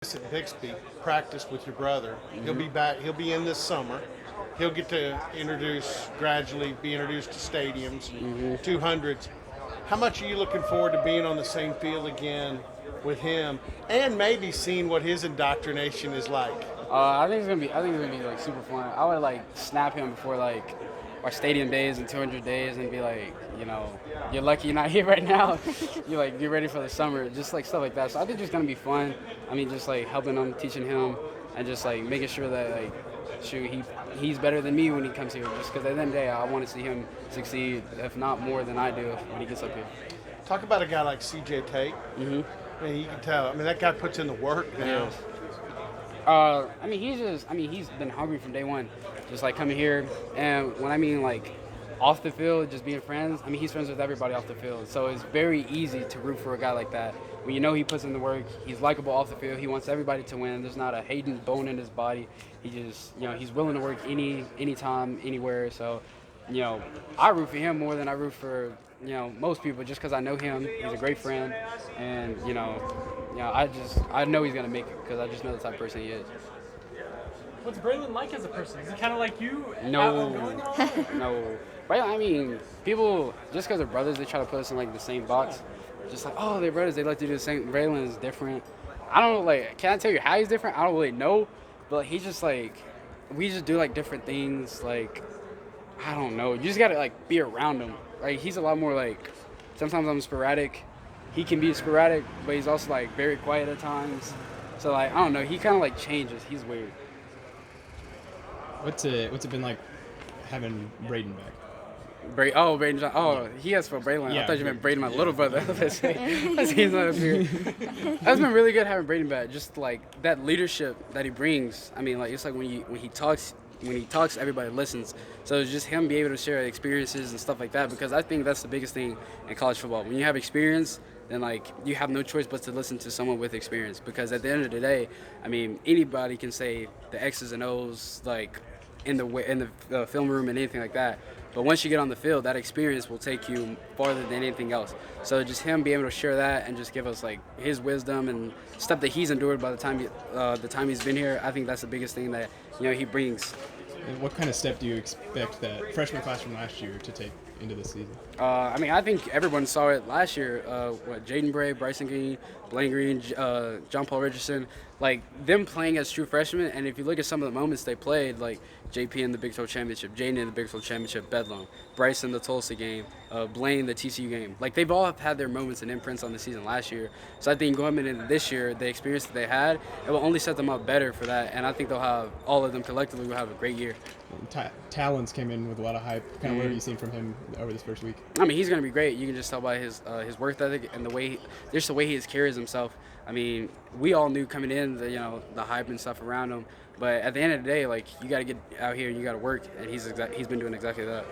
At Bixby practiced with your brother. He'll Mm-hmm. be back. He'll be in this summer. He'll get to gradually be introduced to stadiums, Mm-hmm. 200s. How much are you looking forward to being on the same field again with him, and maybe seeing what his indoctrination is like? I think it's gonna be. I think it's gonna be like super fun. I would like snap him before like our stadium days and 200 days and be like, you're lucky you're not here right now. You like get ready for the summer, just like stuff like that. So I think it's gonna be fun. I mean, just like helping him, teaching him, and just like making sure that like, shoot, he's better than me when he comes here. Just because at the end of the day, I want to see him succeed, if not more than I do when he gets up here. Talk about a guy like C.J. Tate. Mm-hmm. I mean, you can tell. I mean, that guy puts in the work now. Yeah. He's been hungry from day one, just like coming here. And when I mean like off the field, just being friends, I mean, he's friends with everybody off the field. So it's very easy to root for a guy like that. When you know he puts in the work, he's likable off the field, he wants everybody to win. There's not a hating bone in his body. He just, he's willing to work anytime, anywhere. So, I root for him more than I root for, most people just because I know him. He's a great friend. And, I know he's going to make it because I just know the type of person he is. What's Braylon like as a person? Is he kind of like you? No, Outgoing all the time? no. Right? I mean, people just because they're brothers, they try to put us in like the same box. Just like, oh, they're brothers, they like to do the same. Braylon is different. I don't know, like, can I tell you how he's different? I don't really know, but he's just like, we just do like different things. Like, I don't know. You just gotta like be around him. Like, he's a lot more like. Sometimes I'm sporadic. He can be sporadic, but he's also like very quiet at times. So like, I don't know. He kind of like changes. He's weird. What's it been like having Braden back? Braden John. Oh, he has for Braylon. Yeah, I thought you meant Braden, my yeah. little brother. He's not up here. That's been really good having Braden back. Just like that leadership that he brings. I mean, like it's like when he talks, everybody listens. So it's just him being able to share experiences and stuff like that. Because I think that's the biggest thing in college football. When you have experience, then like you have no choice but to listen to someone with experience. Because at the end of the day, I mean, anybody can say the X's and O's like in the film room and anything like that. But once you get on the field, that experience will take you farther than anything else. So just him being able to share that and just give us like his wisdom and stuff that he's endured by the time he's been here, I think that's the biggest thing that he brings. And what kind of step do you expect that freshman class from last year to take into this season? I think everyone saw it last year. Jaden Bray, Bryson Green, Blaine Green, John Paul Richardson, like them playing as true freshmen. And if you look at some of the moments they played, like JP in the Big 12 Championship, Jaden in the Big 12 Championship, Bedlam, Bryce in the Tulsa game, Blaine the TCU game. Like they've all had their moments and imprints on the season last year. So I think going into this year, the experience that they had, it will only set them up better for that. And I think they'll have all of them collectively will have a great year. Talons came in with a lot of hype. Kind of what have you seen from him over this first week? I mean, he's going to be great. You can just tell by his work ethic and the way he carries himself. I mean, we all knew coming in the hype and stuff around him. But at the end of the day, like you got to get out here and you got to work, and he's been doing exactly that.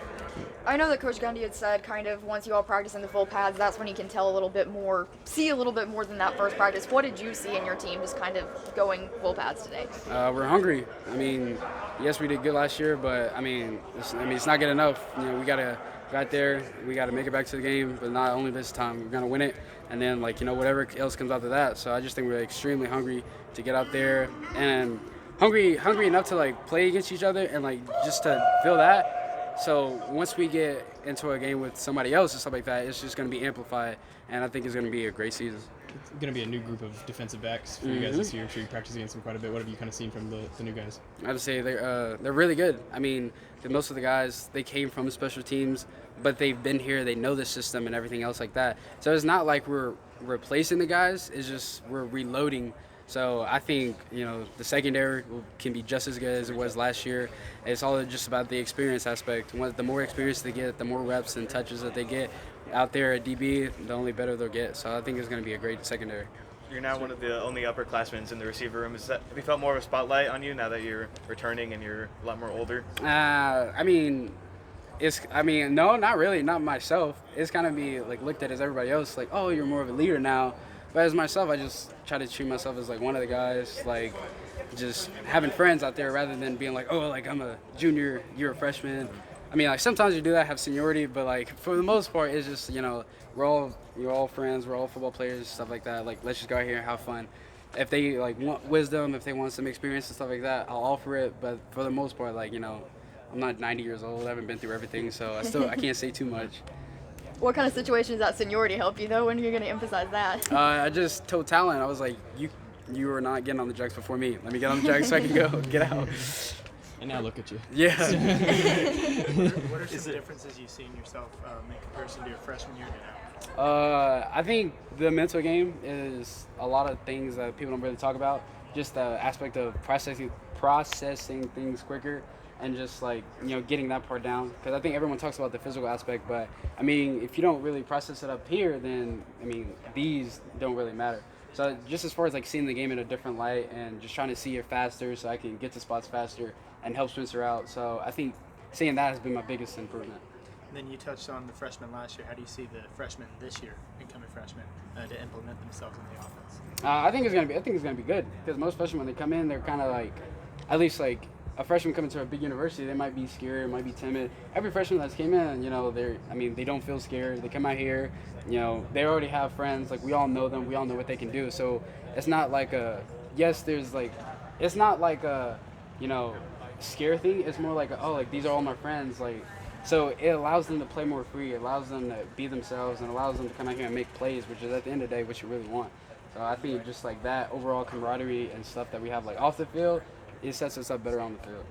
I know that Coach Gundy had said kind of once you all practice in the full pads, that's when you can tell a little bit more, see a little bit more than that first practice. What did you see in your team just kind of going full pads today? We're hungry. I mean, yes, we did good last year, but I mean, it's not good enough. We got to go out there, we got to make it back to the game, but not only this time. We're going to win it, and then whatever else comes after that. So I just think we're extremely hungry to get out there and hungry enough to like play against each other and like just to feel that. So once we get into a game with somebody else and stuff like that, it's just going to be amplified, and I think it's going to be a great season. It's going to be a new group of defensive backs for you guys this year. I'm sure you practice against them quite a bit. What have you kind of seen from the new guys? I have to say they're really good. I mean, most of the guys, they came from special teams, but they've been here. They know the system and everything else like that. So it's not like we're replacing the guys. It's just we're reloading. So I think, the secondary can be just as good as it was last year. It's all just about the experience aspect. The more experience they get, the more reps and touches that they get out there at DB, the only better they'll get. So I think it's going to be a great secondary. You're now one of the only upperclassmen in the receiver room. Have you felt more of a spotlight on you now that you're returning and you're a lot more older? No, not really, not myself. It's kind of be like looked at as everybody else, like, oh, you're more of a leader now. But as myself, I just try to treat myself as like one of the guys, like just having friends out there rather than being like, oh, like I'm a junior, you're a freshman. I mean, like sometimes you do that, have seniority, but like for the most part, it's just we're all friends, we're all football players, stuff like that. Like let's just go out here and have fun. if they like want wisdom, if they want some experience and stuff like that, I'll offer it. But for the most part, like, you know, I'm not 90 years old. I haven't been through everything, so I can't say too much. What kind of situations does that seniority help you though? When you're gonna emphasize that? I just told Talon, I was like, you are not getting on the jugs before me. Let me get on the jugs so I can go get out. And now look at you. Yeah. What are some differences you see in yourself in comparison to your freshman year to now? I think the mental game is a lot of things that people don't really talk about. Just the aspect of processing things quicker, and just like, you know, getting that part down. Because I think everyone talks about the physical aspect, but I mean, if you don't really process it up here, then I mean, these don't really matter. So just as far as like seeing the game in a different light and just trying to see it faster so I can get to spots faster and help Spencer out. So I think seeing that has been my biggest improvement. And then you touched on the freshmen last year. How do you see the freshmen this year, incoming freshmen, to implement themselves in the offense? I think it's gonna be good, because most freshmen, when they come in, they're kind of like, at least like a freshman coming to a big university, they might be scared, might be timid. Every freshman that's came in, you know, they don't feel scared. They come out here, you know, they already have friends. Like, we all know them. We all know what they can do. So it's not like it's not like a, you know, scare thing. It's more like these are all my friends. Like, so it allows them to play more free. It allows them to be themselves, and allows them to come out here and make plays, which is at the end of the day what you really want. So I think just like that overall camaraderie and stuff that we have like off the field, it sets us up better on the field.